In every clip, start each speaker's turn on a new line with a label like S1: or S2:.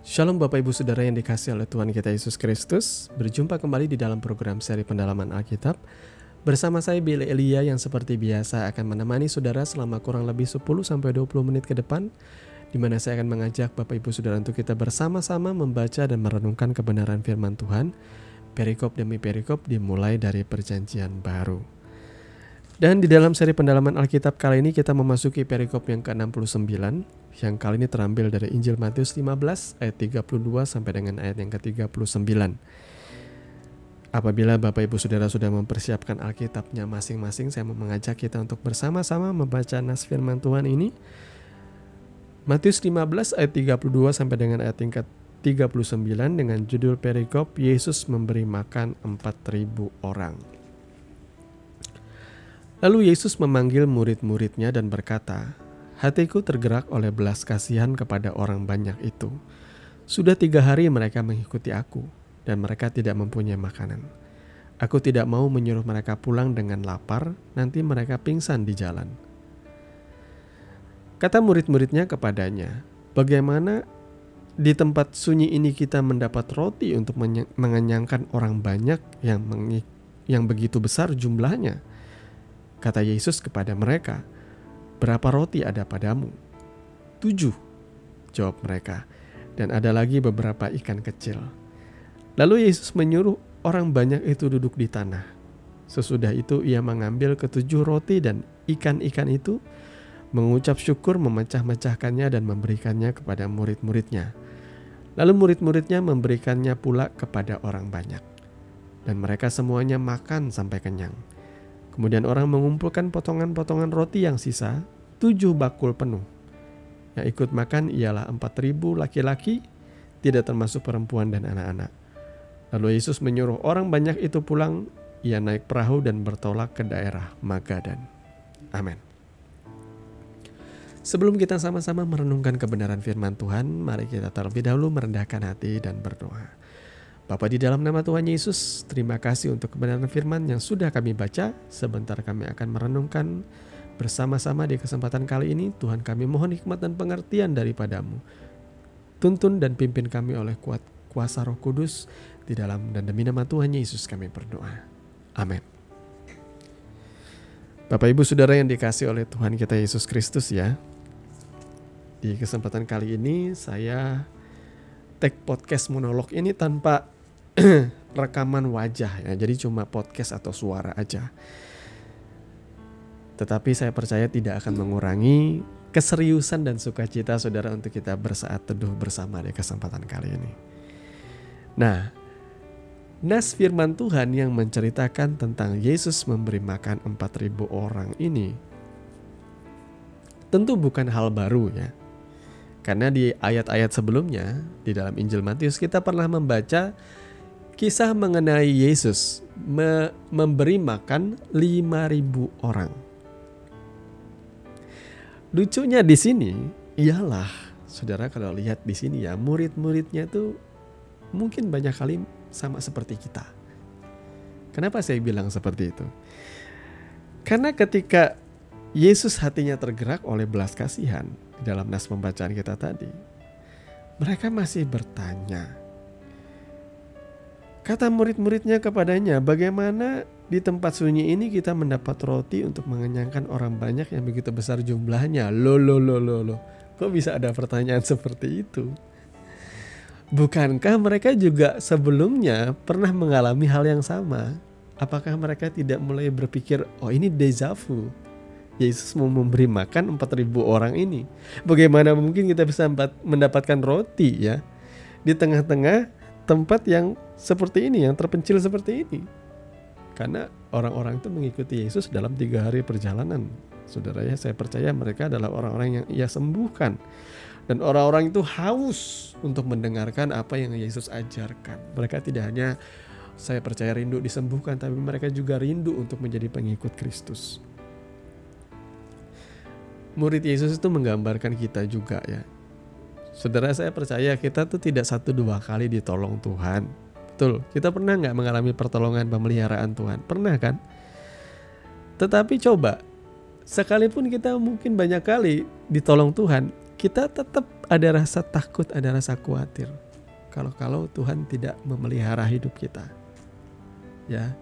S1: Shalom Bapak Ibu Saudara yang dikasihi oleh Tuhan kita Yesus Kristus. Berjumpa kembali di dalam program seri pendalaman Alkitab. Bersama saya Billy Elia yang seperti biasa akan menemani saudara selama kurang lebih 10-20 menit ke depan, di mana saya akan mengajak Bapak Ibu Saudara untuk kita bersama-sama membaca dan merenungkan kebenaran firman Tuhan, perikop demi perikop dimulai dari Perjanjian Baru. Dan di dalam seri pendalaman Alkitab kali ini kita memasuki perikop yang ke-69, yang kali ini terambil dari Injil Matius 15 ayat 32 sampai dengan ayat yang ke-39. Apabila Bapak Ibu Saudara sudah mempersiapkan Alkitabnya masing-masing, saya mau mengajak kita untuk bersama-sama membaca nas firman Tuhan ini. Matius 15 ayat 32 sampai dengan ayat yang ke-39 dengan judul perikop Yesus memberi makan 4.000 orang. Lalu Yesus memanggil murid-muridnya dan berkata, "Hatiku tergerak oleh belas kasihan kepada orang banyak itu. Sudah 3 hari mereka mengikuti aku, dan mereka tidak mempunyai makanan. Aku tidak mau menyuruh mereka pulang dengan lapar, nanti mereka pingsan di jalan." Kata murid-muridnya kepadanya, "Bagaimana di tempat sunyi ini kita mendapat roti untuk mengenyangkan orang banyak yang begitu besar jumlahnya?" Kata Yesus kepada mereka, "Berapa roti ada padamu?" 7, jawab mereka, "dan ada lagi beberapa ikan kecil." Lalu Yesus menyuruh orang banyak itu duduk di tanah. Sesudah itu ia mengambil ke-7 roti dan ikan-ikan itu, mengucap syukur, memecah-mecahkannya dan memberikannya kepada murid-muridnya. Lalu murid-muridnya memberikannya pula kepada orang banyak. Dan mereka semuanya makan sampai kenyang. Kemudian orang mengumpulkan potongan-potongan roti yang sisa, 7 bakul penuh. Yang ikut makan ialah 4.000 laki-laki, tidak termasuk perempuan dan anak-anak. Lalu Yesus menyuruh orang banyak itu pulang, ia naik perahu dan bertolak ke daerah Magadan. Amin. Sebelum kita sama-sama merenungkan kebenaran firman Tuhan, mari kita terlebih dahulu merendahkan hati dan berdoa. Bapa, di dalam nama Tuhan Yesus, terima kasih untuk kebenaran firman yang sudah kami baca. Sebentar kami akan merenungkan bersama-sama di kesempatan kali ini. Tuhan, kami mohon hikmat dan pengertian daripada-Mu. Tuntun dan pimpin kami oleh kuasa Roh Kudus. Di dalam dan demi nama Tuhan Yesus kami berdoa. Amin. Bapak Ibu Saudara yang dikasihi oleh Tuhan kita Yesus Kristus ya. Di kesempatan kali ini saya take podcast monolog ini tanpa rekaman wajah ya, jadi cuma podcast atau suara aja. Tetapi saya percaya tidak akan mengurangi keseriusan dan sukacita saudara untuk kita bersaat teduh bersama di kesempatan kali ini. Nah, nas firman Tuhan yang menceritakan tentang Yesus memberi makan 4.000 orang ini tentu bukan hal baru ya. Karena di ayat-ayat sebelumnya di dalam Injil Matius kita pernah membaca kisah mengenai Yesus memberi makan 5.000 orang. Lucunya di sini ialah saudara kalau lihat di sini ya, murid-muridnya tuh mungkin banyak kali sama seperti kita. Kenapa saya bilang seperti itu? Karena ketika Yesus hatinya tergerak oleh belas kasihan di dalam nas pembacaan kita tadi, mereka masih bertanya. Kata murid-muridnya kepadanya, "Bagaimana di tempat sunyi ini kita mendapat roti untuk mengenyangkan orang banyak yang begitu besar jumlahnya?" Loh. Kok bisa ada pertanyaan seperti itu? Bukankah mereka juga sebelumnya pernah mengalami hal yang sama? Apakah mereka tidak mulai berpikir, oh ini deja vu? Yesus mau memberi makan 4.000 orang ini. Bagaimana mungkin kita bisa mendapatkan roti ya di tengah-tengah tempat yang seperti ini, yang terpencil seperti ini? Karena orang-orang itu mengikuti Yesus dalam 3 hari perjalanan. Saudara ya, saya percaya mereka adalah orang-orang yang ia sembuhkan. Dan orang-orang itu haus untuk mendengarkan apa yang Yesus ajarkan. Mereka tidak hanya, saya percaya, rindu disembuhkan, tapi mereka juga rindu untuk menjadi pengikut Kristus. Murid Yesus itu menggambarkan kita juga ya. Saudara, saya percaya kita tuh tidak 1-2 kali ditolong Tuhan. Betul, kita pernah gak mengalami pertolongan pemeliharaan Tuhan? Pernah kan? Tetapi coba, sekalipun kita mungkin banyak kali ditolong Tuhan, kita tetap ada rasa takut, ada rasa khawatir. Kalau Tuhan tidak memelihara hidup kita. Ya.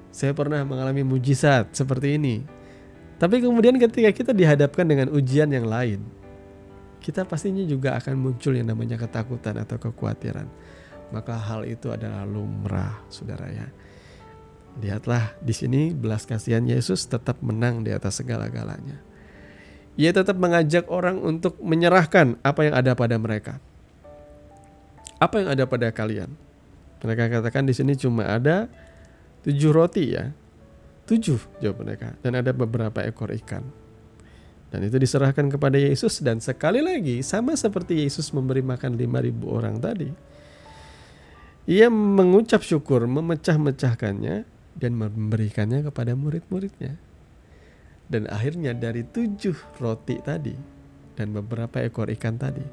S1: Saya pernah mengalami mujizat seperti ini. Tapi kemudian ketika kita dihadapkan dengan ujian yang lain, kita pastinya juga akan muncul yang namanya ketakutan atau kekhawatiran. Maka hal itu adalah lumrah, saudara ya. Lihatlah di sini belas kasihan Yesus tetap menang di atas segala-galanya. Ia tetap mengajak orang untuk menyerahkan apa yang ada pada mereka. Apa yang ada pada kalian? Mereka katakan di sini cuma ada 7 roti ya. 7 jawab mereka. Dan ada beberapa ekor ikan. Dan itu diserahkan kepada Yesus. Dan sekali lagi sama seperti Yesus memberi makan 5.000 orang tadi. Ia mengucap syukur, memecah-mecahkannya dan memberikannya kepada murid-muridnya. Dan akhirnya dari 7 roti tadi dan beberapa ekor ikan tadi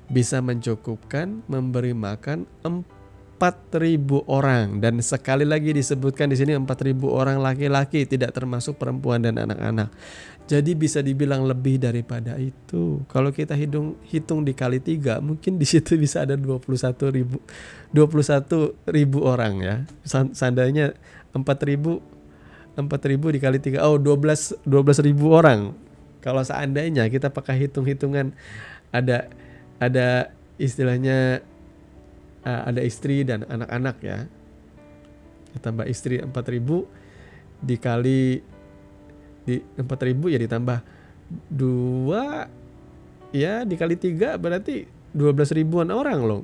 S1: bisa mencukupkan memberi makan 4.000 orang. Dan sekali lagi disebutkan di sini 4.000 orang laki-laki, tidak termasuk perempuan dan anak-anak. Jadi bisa dibilang lebih daripada itu. Kalau kita hitung dikali 3, mungkin di situ bisa ada 21.000 orang ya. Seandainya 4.000 dikali 3, 12.000 orang. Kalau seandainya kita pakai hitung-hitungan ada istilahnya ada istri dan anak-anak ya. Ditambah istri 4.000 dikali di 4.000 ya ditambah 2 ya dikali 3 berarti 12 ribuan orang loh.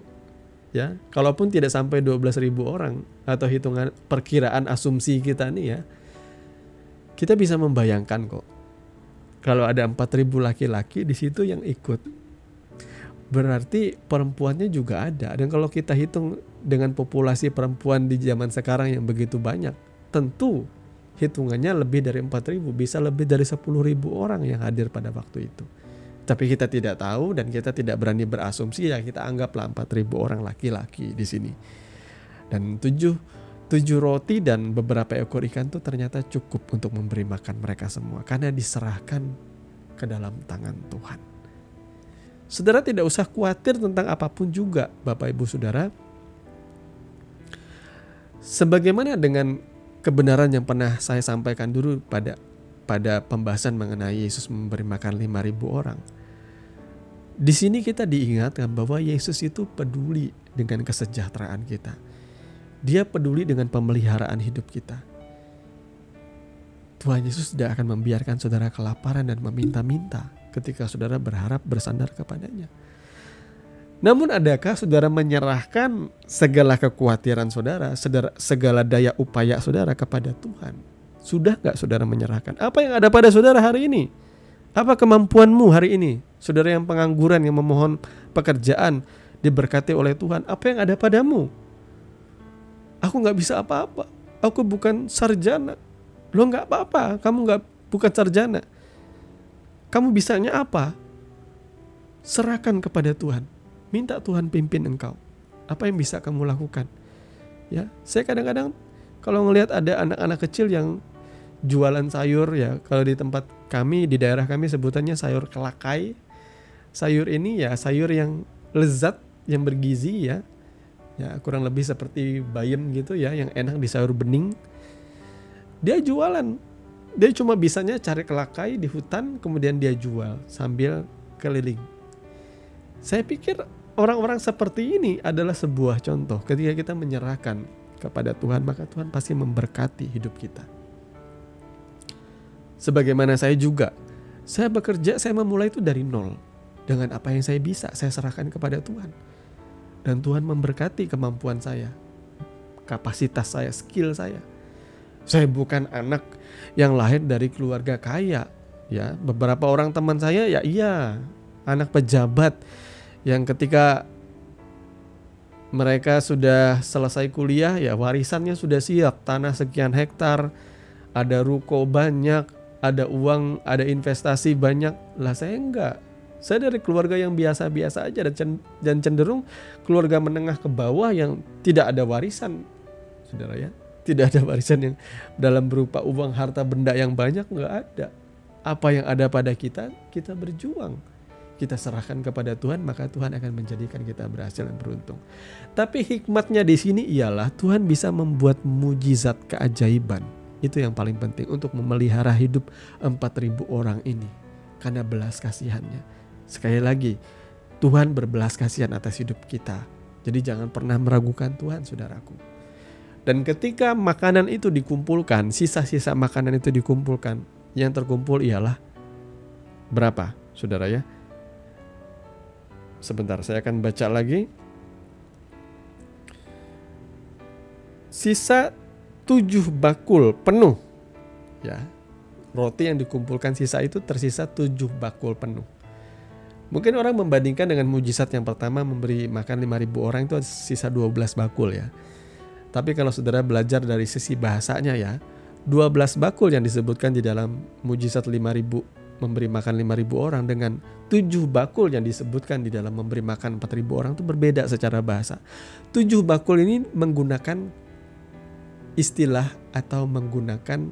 S1: Ya, kalaupun tidak sampai 12.000 orang atau hitungan perkiraan asumsi kita nih ya. Kita bisa membayangkan kok. Kalau ada 4.000 laki-laki di situ yang ikut. Berarti perempuannya juga ada. Dan kalau kita hitung dengan populasi perempuan di zaman sekarang yang begitu banyak, tentu hitungannya lebih dari 4.000, bisa lebih dari 10.000 orang yang hadir pada waktu itu. Tapi kita tidak tahu dan kita tidak berani berasumsi, ya kita anggaplah 4.000 orang laki-laki di sini. Dan 7 roti dan beberapa ekor ikan itu ternyata cukup untuk memberi makan mereka semua karena diserahkan ke dalam tangan Tuhan. Saudara tidak usah khawatir tentang apapun juga, Bapak Ibu Saudara. Sebagaimana dengan kebenaran yang pernah saya sampaikan dulu pada pembahasan mengenai Yesus memberi makan 5.000 orang. Di sini kita diingatkan bahwa Yesus itu peduli dengan kesejahteraan kita. Dia peduli dengan pemeliharaan hidup kita. Tuhan Yesus tidak akan membiarkan saudara kelaparan dan meminta-minta ketika saudara berharap bersandar kepadanya. Namun adakah saudara menyerahkan segala kekhawatiran saudara, segala daya upaya saudara kepada Tuhan? Sudah gak saudara menyerahkan? Apa yang ada pada saudara hari ini? Apa kemampuanmu hari ini? Saudara yang pengangguran, yang memohon pekerjaan, diberkati oleh Tuhan. Apa yang ada padamu? Aku gak bisa apa-apa. Aku bukan sarjana. Lo gak apa-apa, kamu bukan sarjana. Kamu bisanya apa? Serahkan kepada Tuhan. Minta Tuhan pimpin engkau. Apa yang bisa kamu lakukan? Ya, saya kadang-kadang kalau ngelihat ada anak-anak kecil yang jualan sayur ya, kalau di tempat kami, di daerah kami sebutannya sayur kelakai. Sayur ini ya sayur yang lezat, yang bergizi ya. Ya, kurang lebih seperti bayam gitu ya, yang enak di sayur bening. Dia jualan. Dia cuma bisanya cari kelakai di hutan, kemudian dia jual sambil keliling. Saya pikir orang-orang seperti ini adalah sebuah contoh. Ketika kita menyerahkan kepada Tuhan, maka Tuhan pasti memberkati hidup kita. Sebagaimana saya juga, saya bekerja, saya memulai itu dari nol. Dengan apa yang saya bisa, saya serahkan kepada Tuhan. Dan Tuhan memberkati kemampuan saya, kapasitas saya, skill saya. Saya bukan anak yang lahir dari keluarga kaya. Ya, beberapa orang teman saya ya iya, anak pejabat yang ketika mereka sudah selesai kuliah ya warisannya sudah siap, tanah sekian hektar, ada ruko banyak, ada uang, ada investasi banyak. Lah saya enggak. Saya dari keluarga yang biasa-biasa aja dan cenderung keluarga menengah ke bawah yang tidak ada warisan. Saudara ya, tidak ada warisan yang dalam berupa uang, harta benda yang banyak, enggak ada. Apa yang ada pada kita, kita berjuang. kita serahkan kepada Tuhan, maka Tuhan akan menjadikan kita berhasil dan beruntung. Tapi hikmatnya di sini ialah Tuhan bisa membuat mujizat keajaiban. Itu yang paling penting untuk memelihara hidup 4.000 orang ini karena belas kasihannya. Sekali lagi, Tuhan berbelas kasihan atas hidup kita. Jadi jangan pernah meragukan Tuhan, saudaraku. Dan ketika makanan itu dikumpulkan, sisa-sisa makanan itu dikumpulkan, yang terkumpul ialah berapa, saudara ya? Sebentar, saya akan baca lagi. Sisa 7 bakul penuh. Ya. Roti yang dikumpulkan sisa itu tersisa 7 bakul penuh. Mungkin orang membandingkan dengan mujizat yang pertama memberi makan 5.000 orang itu sisa 12 bakul ya. Tapi kalau saudara belajar dari sisi bahasanya ya, 12 bakul yang disebutkan di dalam mujizat 5.000 memberi makan 5.000 orang dengan 7 bakul yang disebutkan di dalam memberi makan 4.000 orang itu berbeda secara bahasa. 7 bakul ini menggunakan istilah atau menggunakan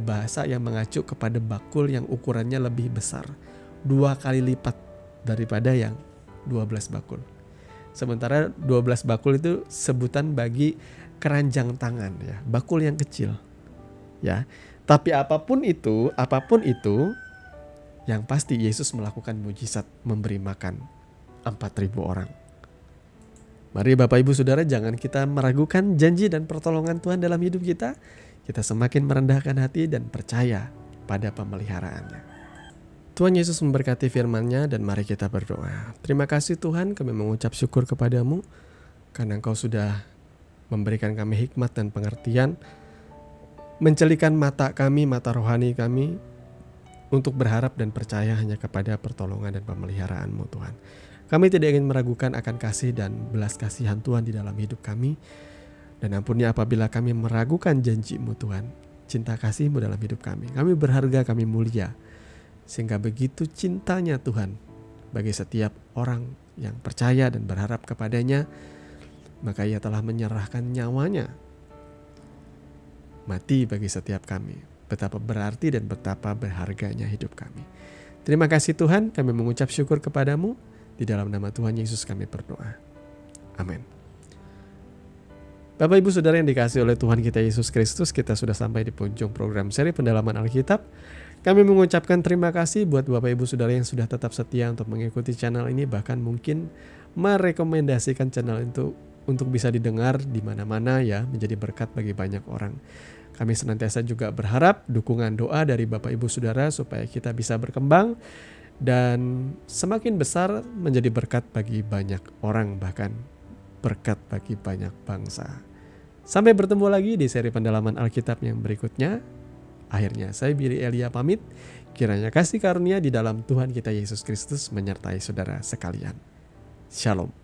S1: bahasa yang mengacu kepada bakul yang ukurannya lebih besar, 2 kali lipat daripada yang 12 bakul. Sementara 12 bakul itu sebutan bagi keranjang tangan ya, bakul yang kecil. Ya. Tapi apapun itu yang pasti Yesus melakukan mujizat memberi makan 4.000 orang. Mari Bapak Ibu Saudara, jangan kita meragukan janji dan pertolongan Tuhan dalam hidup kita. Kita semakin merendahkan hati dan percaya pada pemeliharaannya. Tuhan Yesus memberkati firman-Nya dan mari kita berdoa. Terima kasih Tuhan, kami mengucap syukur kepadamu karena Engkau sudah memberikan kami hikmat dan pengertian, mencelikan mata kami, mata rohani kami, untuk berharap dan percaya hanya kepada pertolongan dan pemeliharaan-Mu Tuhan. Kami tidak ingin meragukan akan kasih dan belas kasihan Tuhan di dalam hidup kami. Dan ampuni apabila kami meragukan janji-Mu Tuhan, cinta kasih-Mu dalam hidup kami. Kami berharga, kami mulia. Sehingga begitu cintanya Tuhan bagi setiap orang yang percaya dan berharap kepadanya, maka Ia telah menyerahkan nyawanya mati bagi setiap kami. Betapa berarti dan betapa berharganya hidup kami. Terima kasih Tuhan, kami mengucap syukur kepadamu. Di dalam nama Tuhan Yesus kami berdoa. Amin. Bapak Ibu Saudara yang dikasihi oleh Tuhan kita Yesus Kristus, kita sudah sampai di penghujung program seri pendalaman Alkitab. Kami mengucapkan terima kasih buat Bapak Ibu Saudara yang sudah tetap setia untuk mengikuti channel ini, bahkan mungkin merekomendasikan channel itu untuk bisa didengar di mana-mana ya, menjadi berkat bagi banyak orang. Kami senantiasa juga berharap dukungan doa dari Bapak Ibu Saudara supaya kita bisa berkembang dan semakin besar menjadi berkat bagi banyak orang, bahkan berkat bagi banyak bangsa. Sampai bertemu lagi di seri pendalaman Alkitab yang berikutnya. Akhirnya saya Billy Elia pamit. Kiranya kasih karunia di dalam Tuhan kita Yesus Kristus menyertai saudara sekalian. Shalom.